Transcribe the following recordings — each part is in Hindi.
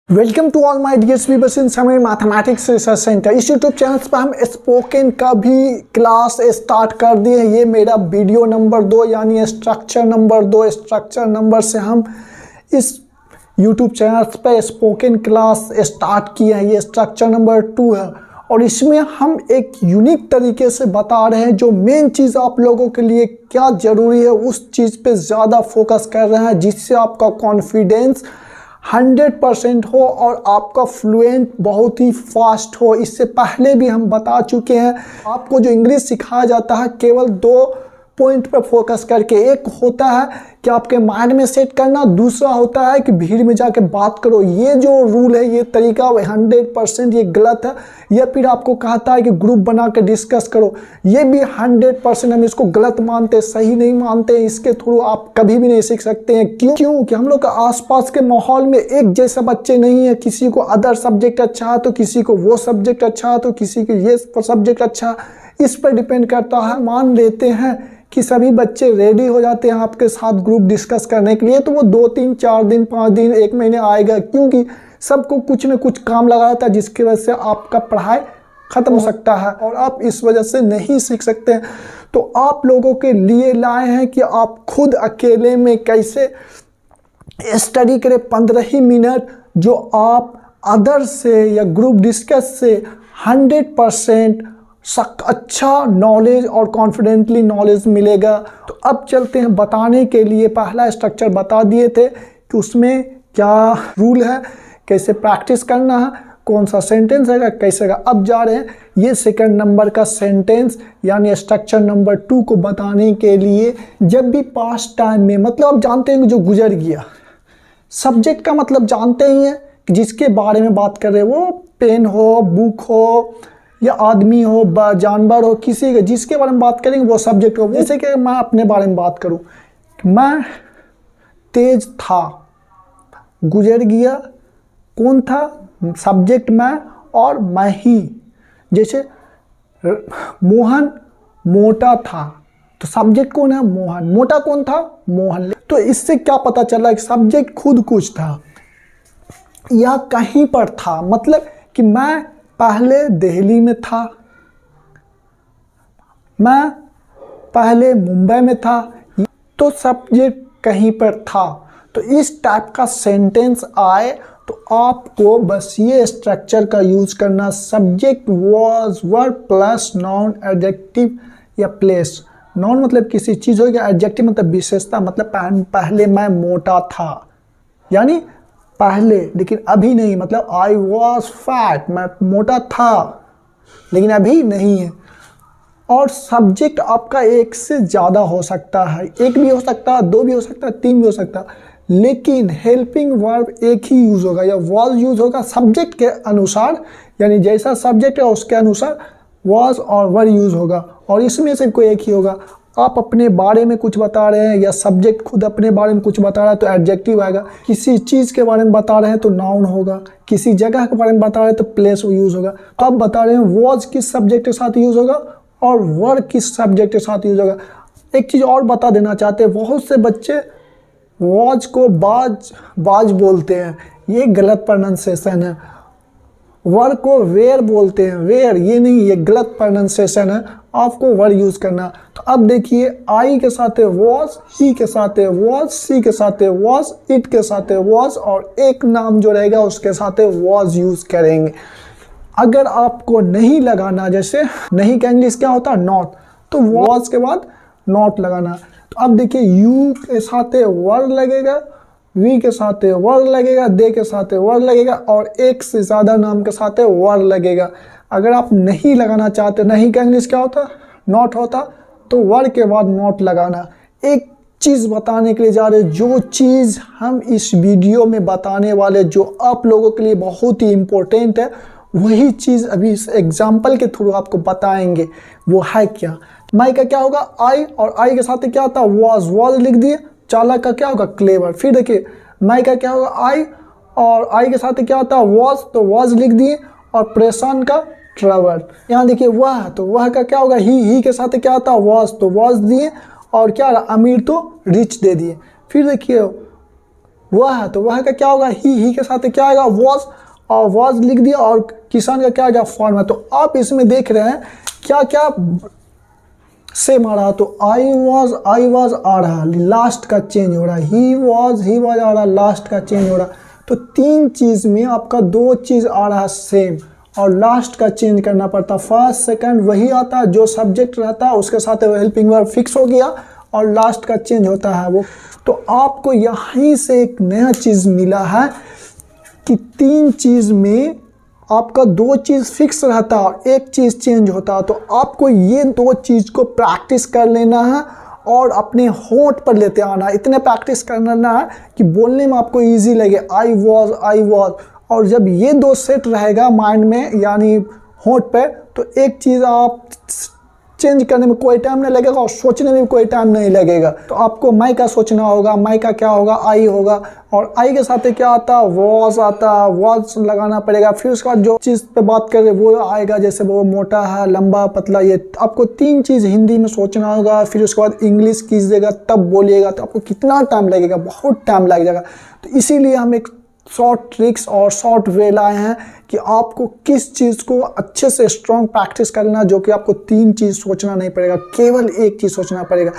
Welcome to all my dear viewers in Samay mathematics research centre. इस यूट्यूब चैनल पर हम स्पोकन का भी क्लास स्टार्ट कर दिए हैं। ये मेरा वीडियो नंबर 2 यानी स्ट्रक्चर नंबर 2। स्ट्रक्चर नंबर से हम इस यूट्यूब चैनल पर स्पोकन क्लास स्टार्ट किए हैं। ये स्ट्रक्चर नंबर 2 है और इसमें हम एक यूनिक तरीके से बता रहे हैं जो मेन चीज़ आप लोगों के लिए क्या ज़रूरी है उस चीज़ पे ज़्यादा फोकस कर रहे हैं, जिससे आपका कॉन्फिडेंस 100% हो और आपका फ्लुएंट बहुत ही फास्ट हो। इससे पहले भी हम बता चुके हैं, आपको जो इंग्लिश सिखाया जाता है केवल 2 पॉइंट पर फोकस करके। एक होता है कि आपके माइंड में सेट करना, दूसरा होता है कि भीड़ में जाके बात करो। ये जो रूल है, ये तरीका 100% ये गलत है। या फिर आपको कहता है कि ग्रुप बना के डिस्कस करो, ये भी 100% हम इसको गलत मानते, सही नहीं मानते। इसके थ्रू आप कभी भी नहीं सीख सकते हैं। क्यों कि हम लोग के आसपास के माहौल में एक जैसा बच्चे नहीं है। किसी को अदर सब्जेक्ट अच्छा है तो किसी को वो सब्जेक्ट अच्छा है तो किसी को ये सब्जेक्ट अच्छा है। इस पर डिपेंड करता है। मान लेते हैं कि सभी बच्चे रेडी हो जाते हैं आपके साथ ग्रुप डिस्कस करने के लिए, तो वो 2 3 4 दिन 5 दिन 1 महीने आएगा, क्योंकि सबको कुछ न कुछ काम लगा रहता है जिसकी वजह से आपका पढ़ाई ख़त्म हो सकता है और आप इस वजह से नहीं सीख सकते हैं। तो आप लोगों के लिए लाए हैं कि आप खुद अकेले में कैसे स्टडी करें 15 ही मिनट, जो आप अदर से या ग्रुप डिस्कस से 100% अच्छा नॉलेज और कॉन्फिडेंटली नॉलेज मिलेगा। तो अब चलते हैं बताने के लिए। पहला स्ट्रक्चर बता दिए थे कि उसमें क्या रूल है, कैसे प्रैक्टिस करना है, कौन सा सेंटेंस है, कैसे का। अब जा रहे हैं ये सेकंड नंबर का सेंटेंस यानी स्ट्रक्चर नंबर 2 को बताने के लिए। जब भी पास्ट टाइम में, मतलब आप जानते हैं जो गुजर गया, सब्जेक्ट का मतलब जानते ही हैं कि जिसके बारे में बात कर रहे हैं, वो पेन हो, बुक हो या आदमी हो, जानवर हो, किसी के जिसके बारे में बात करेंगे वो सब्जेक्ट हो। जैसे कि मैं अपने बारे में बात करूं, मैं तेज था, गुजर गया, कौन था, सब्जेक्ट मैं और मैं ही। जैसे मोहन मोटा था तो सब्जेक्ट कौन है, मोहन। मोटा कौन था, मोहन। तो इससे क्या पता चला कि सब्जेक्ट खुद कुछ था या कहीं पर था। मतलब कि मैं पहले दिल्ली में था, मैं पहले मुंबई में था, तो सब्जेक्ट कहीं पर था। तो इस टाइप का सेंटेंस आए तो आपको बस ये स्ट्रक्चर का यूज करना, subject was verb plus noun adjective या प्लेस। नाउन मतलब किसी चीज़ हो गया, एडजेक्टिव मतलब विशेषता, मतलब पहले मैं मोटा था यानी पहले, लेकिन अभी नहीं। मतलब आई वॉज फैट, मैं मोटा था लेकिन अभी नहीं है। और सब्जेक्ट आपका एक से ज़्यादा हो सकता है, एक भी हो सकता है, 2 भी हो सकता है, 3 भी हो सकता है, लेकिन हेल्पिंग वर्ब एक ही यूज़ होगा या वॉज यूज़ होगा सब्जेक्ट के अनुसार। यानी जैसा सब्जेक्ट है उसके अनुसार वॉज और वर यूज़ होगा, और इसमें से कोई एक ही होगा। आप अपने बारे में कुछ बता रहे हैं या सब्जेक्ट खुद अपने बारे में कुछ बता रहा है तो एडजेक्टिव आएगा। किसी चीज़ के बारे में बता रहे हैं तो नाउन होगा, किसी जगह के बारे में बता रहे हैं तो प्लेस यूज़ होगा। अब बता रहे हैं वॉज किस सब्जेक्ट के साथ यूज़ होगा और वर किस सब्जेक्ट के साथ यूज़ होगा। एक चीज़ और बता देना चाहते हैं, बहुत से बच्चे वॉज को बाज बोलते हैं, ये गलत प्रोनाउंसिएशन है। वर को वेयर बोलते हैं, वेयर, ये नहीं, ये गलत प्रोनाउंसिएशन है। आपको वर यूज़ करना। तो अब देखिए, आई के साथ है वॉज, ही के साथ है वॉज, सी के साथ है वॉज, इट के साथ है वॉज, और एक नाम जो रहेगा उसके साथ है वॉज यूज़ करेंगे। अगर आपको नहीं लगाना, जैसे नहीं का इंग्लिश क्या होता है, नॉट, तो वॉज के बाद नॉट लगाना। तो अब देखिए, यू के साथ है वर लगेगा, वी के साथ है वर लगेगा, दे के साथ है वर लगेगा, और एक से ज़्यादा नाम के साथ है वर लगेगा। अगर आप नहीं लगाना चाहते, नहीं का इंग्लिश क्या होता, नॉट होता, तो वर के बाद नॉट लगाना। एक चीज़ बताने के लिए जा रहे, जो चीज़ हम इस वीडियो में बताने वाले, जो आप लोगों के लिए बहुत ही इम्पोर्टेंट है, वही चीज़ अभी इस एग्जाम्पल के थ्रू आपको बताएंगे। वो है क्या, माई का क्या होगा, आई, और आई के साथ क्या आता, वॉज, वॉज लिख दिए। चालाक का क्या होगा, क्लेवर। फिर देखिए, माई का क्या होगा, आई, और आई के साथ क्या आता है, वॉज, तो वॉज लिख दिए। और परेशान का ट्रैवल। यहाँ देखिए वह, तो वह का क्या होगा, ही के साथ क्या आता है, वॉज, तो वॉज दिए। और क्या, अमीर तो रिच दे दिए। फिर देखिए वह, तो वह का क्या होगा, ही के साथ क्या आएगा, वॉज, और वॉज लिख दिया, और किसान का क्या आ गया, फॉर्म है। तो आप इसमें देख रहे हैं क्या क्या सेम आ रहा, तो आई वॉज आ रहा, लास्ट का चेंज हो रहा, ही वॉज आ रहा, लास्ट का चेंज हो रहा। तो 3 चीज़ में आपका 2 चीज़ आ रहा सेम, और लास्ट का चेंज करना पड़ता। फर्स्ट सेकंड वही आता है, जो सब्जेक्ट रहता है उसके साथ हेल्पिंग वर्ब फिक्स हो गया, और लास्ट का चेंज होता है वो। तो आपको यहीं से एक नया चीज़ मिला है कि 3 चीज़ में आपका 2 चीज़ फिक्स रहता और 1 चीज़ चेंज होता। तो आपको ये 2 चीज़ को प्रैक्टिस कर लेना है और अपने होंठ पर लेते आना है। इतने प्रैक्टिस करना है कि बोलने में आपको इजी लगे, आई वॉज। और जब ये 2 सेट रहेगा माइंड में यानी होंठ पे, तो एक चीज़ आप चेंज करने में कोई टाइम नहीं लगेगा और सोचने में भी कोई टाइम नहीं लगेगा। तो आपको माई का सोचना होगा, माई का क्या होगा, आई होगा, और आई के साथ क्या आता है, वॉज आता है, वॉज लगाना पड़ेगा। फिर उसके बाद जो चीज़ पे बात कर रहे वो आएगा, जैसे वो मोटा है, लंबा, पतला, ये आपको 3 चीज़ हिंदी में सोचना होगा। फिर उसके बाद इंग्लिश कीजिएगा तब बोलिएगा, तो आपको कितना टाइम लगेगा, बहुत टाइम लग जाएगा। तो इसीलिए हम एक शॉर्ट ट्रिक्स और शॉर्ट वे लाए हैं कि आपको किस चीज़ को अच्छे से स्ट्रॉन्ग प्रैक्टिस करना, जो कि आपको 3 चीज़ सोचना नहीं पड़ेगा, केवल 1 चीज़ सोचना पड़ेगा।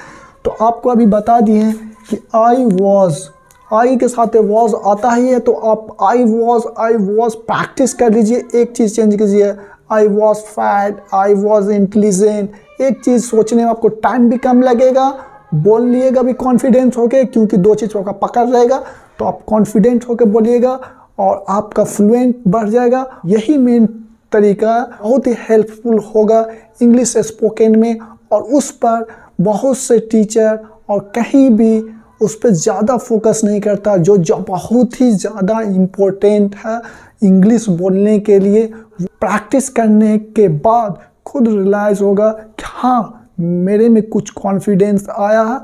तो आपको अभी बता दिए हैं कि आई वॉज, आई के साथ वॉज आता ही है, तो आप आई वॉज प्रैक्टिस कर लीजिए। एक चीज़ चेंज कीजिए, I was fat, I was intelligent. एक चीज़ सोचने में आपको टाइम भी कम लगेगा, बोल लिएगा भी कॉन्फिडेंस होके, क्योंकि 2 चीज़ का पकड़ रहेगा। तो आप कॉन्फिडेंट होकर बोलिएगा और आपका फ्लुएंट बढ़ जाएगा। यही मेन तरीका बहुत ही हेल्पफुल होगा इंग्लिश स्पोकन में, और उस पर बहुत से टीचर और कहीं भी उस पर ज़्यादा फोकस नहीं करता, जो बहुत ही ज़्यादा इम्पोर्टेंट है इंग्लिश बोलने के लिए। प्रैक्टिस करने के बाद खुद रियलाइज़ होगा कि हाँ, मेरे में कुछ कॉन्फिडेंस आया है,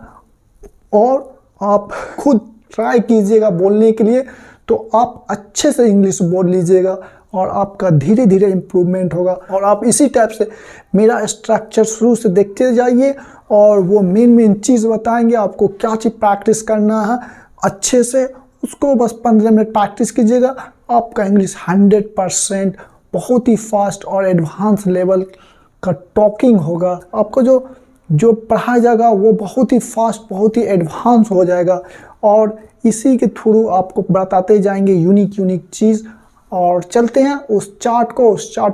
और आप खुद ट्राई कीजिएगा बोलने के लिए, तो आप अच्छे से इंग्लिश बोल लीजिएगा और आपका धीरे धीरे इम्प्रूवमेंट होगा। और आप इसी टाइप से मेरा स्ट्रक्चर शुरू से देखते जाइए, और वो मेन चीज़ बताएंगे आपको क्या चीज़ प्रैक्टिस करना है अच्छे से। उसको बस 15 मिनट प्रैक्टिस कीजिएगा, आपका इंग्लिश 100% बहुत ही फास्ट और एडवांस लेवल का टॉकिंग होगा। आपको जो पढ़ाया जाएगा वो बहुत ही फास्ट, बहुत ही एडवांस हो जाएगा, और इसी के थ्रू आपको बताते जाएंगे यूनिक चीज़। और चलते हैं उस चार्ट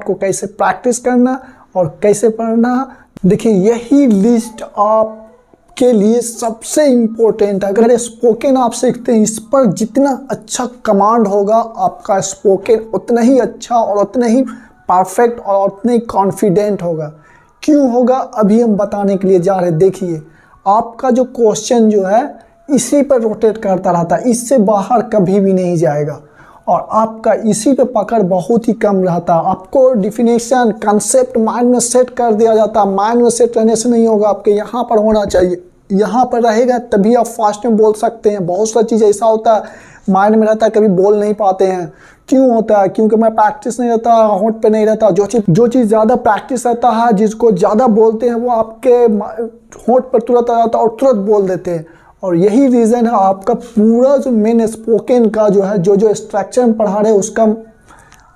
को कैसे प्रैक्टिस करना और कैसे पढ़ना। देखिए, यही लिस्ट आपके लिए सबसे इम्पोर्टेंट है। अगर स्पोकन आप सीखते हैं, इस पर जितना अच्छा कमांड होगा आपका स्पोकन, उतना ही अच्छा और उतना ही परफेक्ट और उतना ही कॉन्फिडेंट होगा। क्यों होगा, अभी हम बताने के लिए जा रहे हैं। देखिए, आपका जो क्वेश्चन जो है इसी पर रोटेट करता रहता है, इससे बाहर कभी भी नहीं जाएगा, और आपका इसी पे पकड़ बहुत ही कम रहता है। आपको डिफिनेशन, कंसेप्ट माइंड में सेट कर दिया जाता है। माइंड में सेट रहने से नहीं होगा, आपके यहाँ पर होना चाहिए। यहाँ पर रहेगा तभी आप फास्ट में बोल सकते हैं। बहुत सा चीज़ ऐसा होता है माइंड में रहता है, कभी बोल नहीं पाते हैं। क्यों होता है? क्योंकि मैं प्रैक्टिस नहीं रहता, होंठ पे नहीं रहता। जो चीज़ ज़्यादा प्रैक्टिस रहता है, जिसको ज़्यादा बोलते हैं, वो आपके होंठ पर तुरंत आ जाता है और तुरंत बोल देते हैं। और यही रीज़न है आपका पूरा जो मेन स्पोकन का जो है, जो स्ट्रक्चर हम पढ़ा रहे हैं, उसका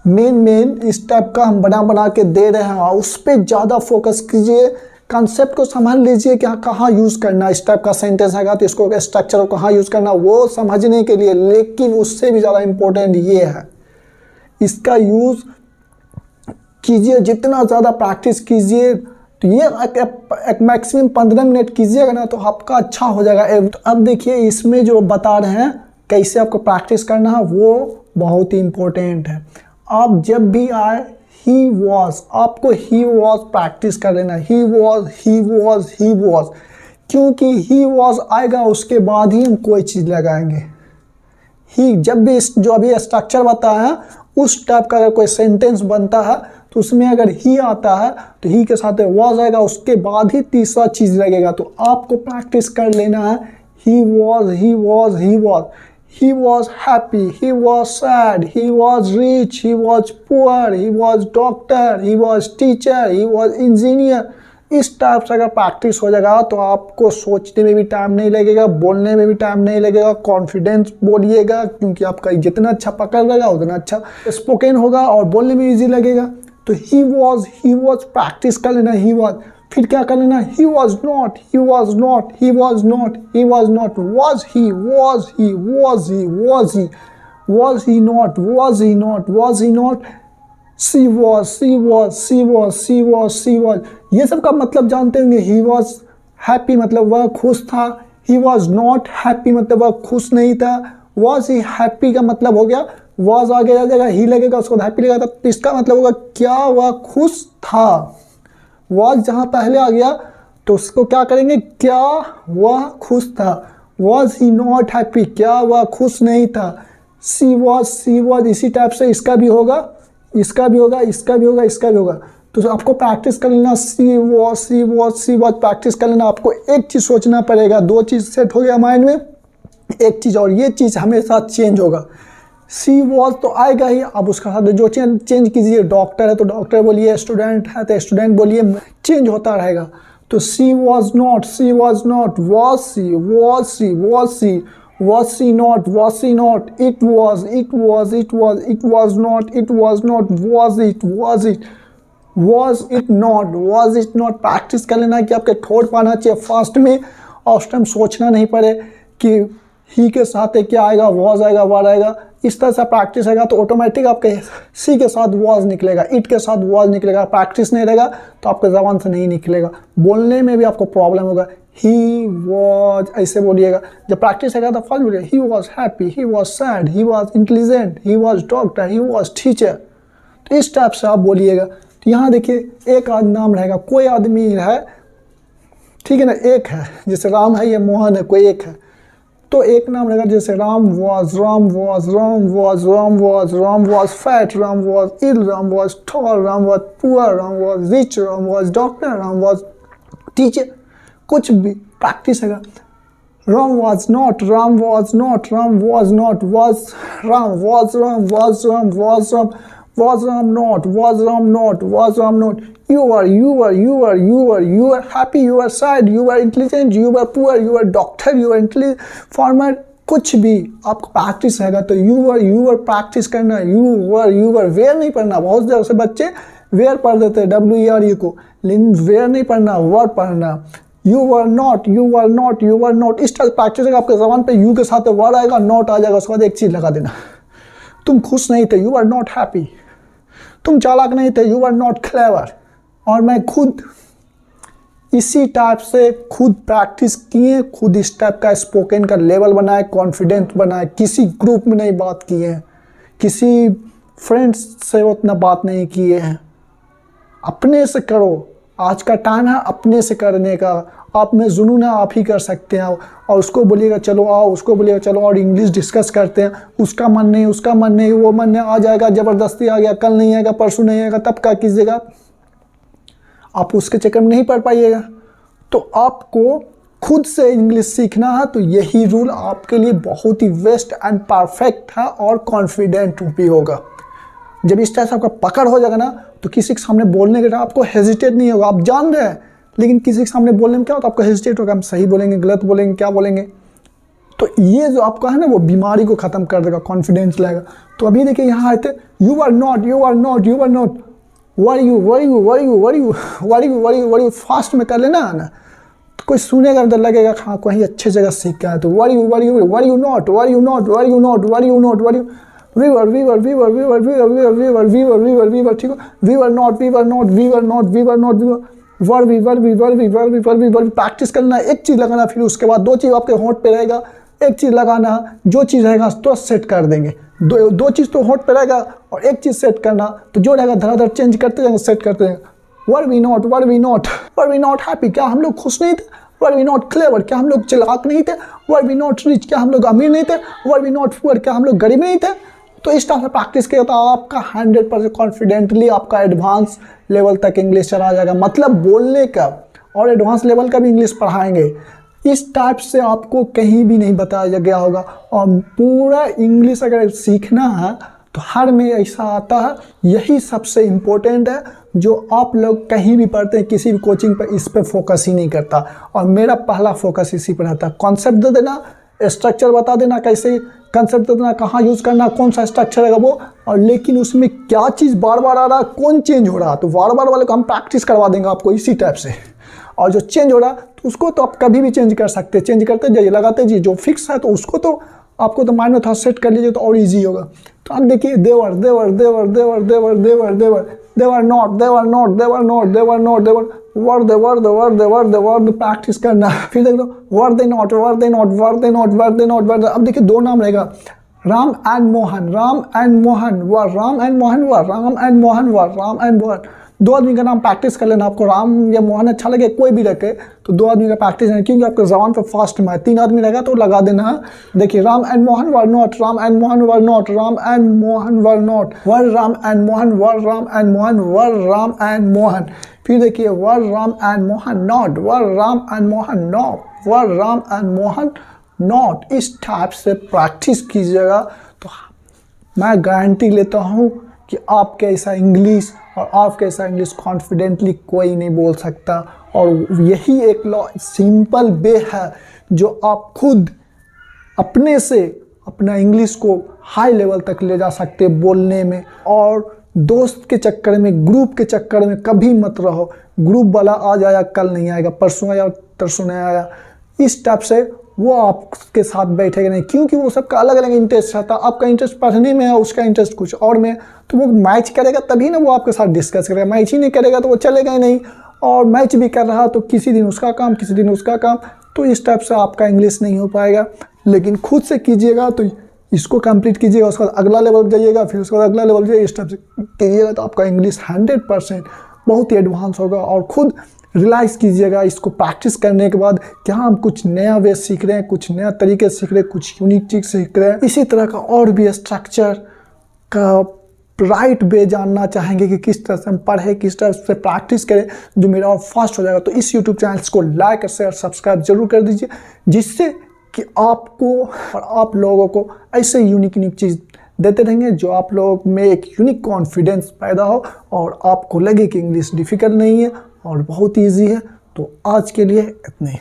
मेन इस टाइप का हम बना के दे रहे हैं। उस पर ज़्यादा फोकस कीजिए, कंसेप्ट को समझ लीजिए कि कहाँ यूज़ करना। इस टाइप का सेंटेंस आएगा तो इसको स्ट्रक्चर को कहाँ यूज़ करना, वो समझने के लिए। लेकिन उससे भी ज़्यादा इम्पोर्टेंट ये है, इसका यूज़ कीजिए, जितना ज़्यादा प्रैक्टिस कीजिए। तो ये एक मैक्सिमम 15 मिनट कीजिएगा ना, तो आपका अच्छा हो जाएगा। तो अब देखिए, इसमें जो बता रहे हैं कैसे आपको प्रैक्टिस करना है, वो बहुत ही इम्पोर्टेंट है। आप जब भी आए ही वॉज, आपको ही वॉज प्रैक्टिस कर लेना। ही वॉज, क्योंकि ही वॉज आएगा उसके बाद ही हम कोई चीज़ लगाएंगे। ही जब भी जो अभी स्ट्रक्चर बताया है उस टाइप का अगर कोई सेंटेंस बनता है, तो उसमें अगर ही आता है तो ही के साथ वॉज आएगा, उसके बाद ही तीसरा चीज़ लगेगा। तो आपको प्रैक्टिस कर लेना है। He was happy, he was sad, he was rich, he was poor, he was doctor, he was teacher, he was engineer. इस टाइप से अगर प्रैक्टिस हो जाएगा तो आपको सोचने में भी टाइम नहीं लगेगा, बोलने में भी टाइम नहीं लगेगा, कॉन्फिडेंस बोलिएगा, क्योंकि आपका जितना अच्छा पकड़ रहेगा उतना अच्छा स्पोकन होगा और बोलने में ईजी लगेगा। तो ही वॉज प्रैक्टिस कर लेना, ही वॉज, फिर क्या कर लेना, he was not, he was not, he was not, he was not, was he, was he, was he, was he, was he not, was he not, was he not, she was, she was, she was, she was, she was. ये सब का मतलब जानते होंगे। ही वॉज हैप्पी मतलब वह खुश था, ही वॉज नॉट हैप्पी मतलब वह खुश नहीं था, वॉज ही हैप्पी का मतलब हो गया वॉज आगे आ जाएगा, ही लगेगा, उसको हैप्पी लगेगा, तो इसका मतलब होगा क्या वह खुश था। वॉज जहाँ पहले आ गया तो उसको क्या करेंगे, क्या वह खुश था। वॉज ही नॉट हैप्पी, क्या वह खुश नहीं था। सी वॉज इसी टाइप से इसका भी होगा, इसका भी होगा, इसका भी होगा, इसका भी होगा। तो आपको प्रैक्टिस कर लेना, she was, she was, she was practice कर लेना। आपको एक चीज़ सोचना पड़ेगा, दो चीज़ सेट हो गया माइंड में, एक चीज़ और, ये चीज़ हमेशा चेंज होगा। सी वॉज तो आएगा ही, अब उसका साथ जो चेंज कीजिए, डॉक्टर है तो डॉक्टर बोलिए, स्टूडेंट है तो स्टूडेंट बोलिए, चेंज होता रहेगा। तो she was not, she was not, was she, was she, was she, was she not, was she not, it was, it was, it was, it was not, it was not, was it, was it, was it not, was it not। Practice कर लेना कि आपके ठोट पाना चाहिए फास्ट में, और उस टाइम सोचना नहीं पड़े कि ही के साथ क्या आएगा, वॉज आएगा, वार आएगा। इस तरह से प्रैक्टिस रहेगा तो ऑटोमेटिक आपके सी के साथ वॉज निकलेगा, इट के साथ वॉज निकलेगा। प्रैक्टिस नहीं रहेगा तो आपके ज़बान से नहीं निकलेगा, बोलने में भी आपको प्रॉब्लम होगा। ही वॉज ऐसे बोलिएगा, जब प्रैक्टिस रहेगा तो फर्स्ट बोलिएगा, he was happy, he was sad, he was intelligent, he was doctor, he was teacher. तो इस टाइप से आप बोलिएगा। तो यहाँ देखिए एक नाम रहेगा, कोई आदमी है, ठीक है ना, एक है, जैसे राम है, ये मोहन है, कोई एक है, तो एक नाम रहेगा जैसे Ram was, Ram was, Ram was, Ram was, Ram was fat, Ram was ill, Ram was tall, Ram was poor, Ram was rich, Ram was doctor, Ram was teacher. कुछ भी प्रैक्टिस है। Ram was not, Ram was not, Ram was not, was Ram, was Ram, was Ram, was Ram, was Ram not, was Ram not, was Ram not. You are, you are, you are, you are, you are happy, you are sad, you are intelligent, you are poor, you are doctor, you are intelligent, farmer। कुछ भी आपको प्रैक्टिस रहेगा तो you are प्रैक्टिस करना, you are वेयर नहीं पढ़ना। बहुत जगह से बच्चे वेयर पढ़ देते हैं WERE को, लेकिन वेयर नहीं पढ़ना, वर्ड पढ़ना। You are not, you are not, you are not। इस तरह प्रैक्टिस रहेगा, आपके ज़बान पे यू के साथ वर्ड आएगा, नॉट आ जाएगा, उसके बाद एक चीज़ लगा देना। तुम खुश नहीं थे, you are not happy। तुम चालाक नहीं थे, you are not clever। और मैं खुद इसी टाइप से खुद प्रैक्टिस किए, खुद इस टाइप का स्पोकन का लेवल बनाए, कॉन्फिडेंट बनाए। किसी ग्रुप में नहीं बात किए हैं, किसी फ्रेंड्स से उतना बात नहीं किए हैं। अपने से करो, आज का टाइम है अपने से करने का। आप में जुनून है, आप ही कर सकते हैं। और उसको बोलिएगा चलो आओ, उसको बोलिएगा चलो, और इंग्लिश डिस्कस करते हैं। उसका मन नहीं, उसका मन नहीं, वो मन नहीं, आ जाएगा ज़बरदस्ती आ गया, कल नहीं आएगा, परसों नहीं आएगा, तब क्या कीजिएगा, आप उसके चक्कर में नहीं पढ़ पाइएगा। तो आपको खुद से इंग्लिश सीखना है, तो यही रूल आपके लिए बहुत ही बेस्ट एंड परफेक्ट है, और कॉन्फिडेंट भी होगा। जब इस तरह से आपका पकड़ हो जाएगा ना, तो किसी के सामने बोलने के टाइम आपको हेजिटेट नहीं होगा। आप जान रहे हैं, लेकिन किसी के सामने बोलने में क्या होता है, आपको हेजिटेट होगा, हम सही बोलेंगे, गलत बोलेंगे, क्या बोलेंगे। तो ये जो आपका है ना, वो बीमारी को ख़त्म कर देगा, कॉन्फिडेंस लाएगा। तो अभी देखिए यहाँ आए थे, you are not, you are not, you are not, very fast में कर लेना है ना, तो कोई सुनेगा अंदर लगेगा हाँ कहीं अच्छे जगह सीख गया है। तो वरी यू नॉट, ठीक है, प्रैक्टिस करना। एक चीज़ लगाना, फिर उसके बाद दो चीज़ आपके होंठ पे रहेगा, एक चीज़ लगाना, जो चीज़ रहेगा तो सेट कर देंगे। दो चीज़ तो होंठ पे रहेगा और एक चीज़ सेट करना, तो जो रहेगा धड़ाधड़ चेंज करते जाएंगे, सेट करते जाएंगे। वर वी नॉट हैप्पी, क्या हम लोग खुश नहीं थे। वर वी नॉट क्लेवर, क्या हम लोग चालाक नहीं थे। वर वी नॉट रिच, क्या हम लोग अमीर नहीं थे। वर वी नॉट पुअर, क्या हम लोग गरीब नहीं थे। तो इस तरह से प्रैक्टिस किया तो आपका 100% कॉन्फिडेंटली आपका एडवांस लेवल तक इंग्लिश चला जाएगा। मतलब बोलने का और एडवांस लेवल का भी इंग्लिश पढ़ाएंगे। इस टाइप से आपको कहीं भी नहीं बताया गया होगा। और पूरा इंग्लिश अगर सीखना है तो हर में ऐसा आता है, यही सबसे इम्पोर्टेंट है। जो आप लोग कहीं भी पढ़ते हैं किसी भी कोचिंग पर, इस पर फोकस ही नहीं करता। और मेरा पहला फोकस इसी पर रहता है। कॉन्सेप्ट दे देना, स्ट्रक्चर बता देना, कैसे कंसेप्ट दे देना, कहाँ यूज़ करना, कौन सा स्ट्रक्चर है वो, और लेकिन उसमें क्या चीज़ बार बार आ रहा है, कौन चेंज हो रहा है, तो बार बार वाले को हम प्रैक्टिस करवा देंगे आपको इसी टाइप से। और जो चेंज हो रहा है तो उसको तो आप कभी भी चेंज कर सकते हैं, चेंज करते जाइए, लगाते जाइए। जो फिक्स है तो उसको तो आपको तो माइंड में थोड़ा सेट कर लीजिए तो और इजी होगा। तो आप देखिए they were they were they were they were they were they were they were they were not they were not they were not they were not they were were they were they were they were they were practice करना। फिर देख लो were they not were they not were they not were they not were. अब देखिए 2 नाम रहेगा, Ram and Mohan, Ram and Mohan were, Ram and Mohan were, Ram and Mohan were, Ram and Mohan. 2 आदमी का नाम प्रैक्टिस कर लेना। आपको राम या मोहन अच्छा लगे, कोई भी रखे, तो 2 आदमी का प्रैक्टिस है, क्योंकि आपके जबान पे फास्ट में 3 आदमी रहेगा तो लगा देना है। देखिए Ram and Mohan were not, Ram and Mohan were not, Ram and Mohan were not, were Ram and Mohan were, Ram and Mohan were, Ram and Mohan. फिर देखिए were Ram and Mohan not, were Ram and Mohan not, were Ram and Mohan not. इस टाइप से प्रैक्टिस कीजिएगा तो मैं गारंटी लेता हूँ कि आपके ऐसा इंग्लिश और आपके ऐसा इंग्लिश कॉन्फिडेंटली कोई नहीं बोल सकता। और यही एक सिंपल वे है जो आप खुद अपने से अपना इंग्लिश को हाई लेवल तक ले जा सकते बोलने में। और दोस्त के चक्कर में, ग्रुप के चक्कर में कभी मत रहो। ग्रुप वाला आज आया कल नहीं आएगा, परसों आया तरसों नहीं आया, इस टाइप से वो आपके साथ बैठेगा नहीं, क्योंकि वो सबका अलग अलग इंटरेस्ट रहता है। आपका इंटरेस्ट पढ़ने में है, उसका इंटरेस्ट कुछ और में, तो वो मैच करेगा तभी ना वो आपके साथ डिस्कस करेगा। मैच ही नहीं करेगा तो वो चलेगा ही नहीं। और मैच भी कर रहा तो किसी दिन उसका काम, किसी दिन उसका काम, तो इस टाइप से आपका इंग्लिश नहीं हो पाएगा। लेकिन खुद से कीजिएगा तो इसको कंप्लीट कीजिएगा, उसके बाद अगला लेवल जाइएगा, फिर उसके बाद अगला लेवल जाइए, इस टाइप से कीजिएगा तो आपका इंग्लिश 100% बहुत ही एडवांस होगा। और खुद रियलाइज़ कीजिएगा इसको प्रैक्टिस करने के बाद कि हाँ हम कुछ नया वे सीख रहे हैं, कुछ नया तरीके सीख रहे हैं, कुछ यूनिक चीज़ सीख रहे हैं। इसी तरह का और भी स्ट्रक्चर का राइट वे जानना चाहेंगे कि किस तरह से हम पढ़ें, किस तरह से प्रैक्टिस करें, जो मेरा और फास्ट हो जाएगा, तो इस यूट्यूब चैनल को लाइक शेयर सब्सक्राइब जरूर कर दीजिए, जिससे कि आपको और आप लोगों को ऐसे यूनिक चीज़ देते रहेंगे जो आप लोगों में एक यूनिक कॉन्फिडेंस पैदा हो और आपको लगे कि इंग्लिश डिफ़िकल्ट नहीं है और बहुत ईजी है। तो आज के लिए इतने ही।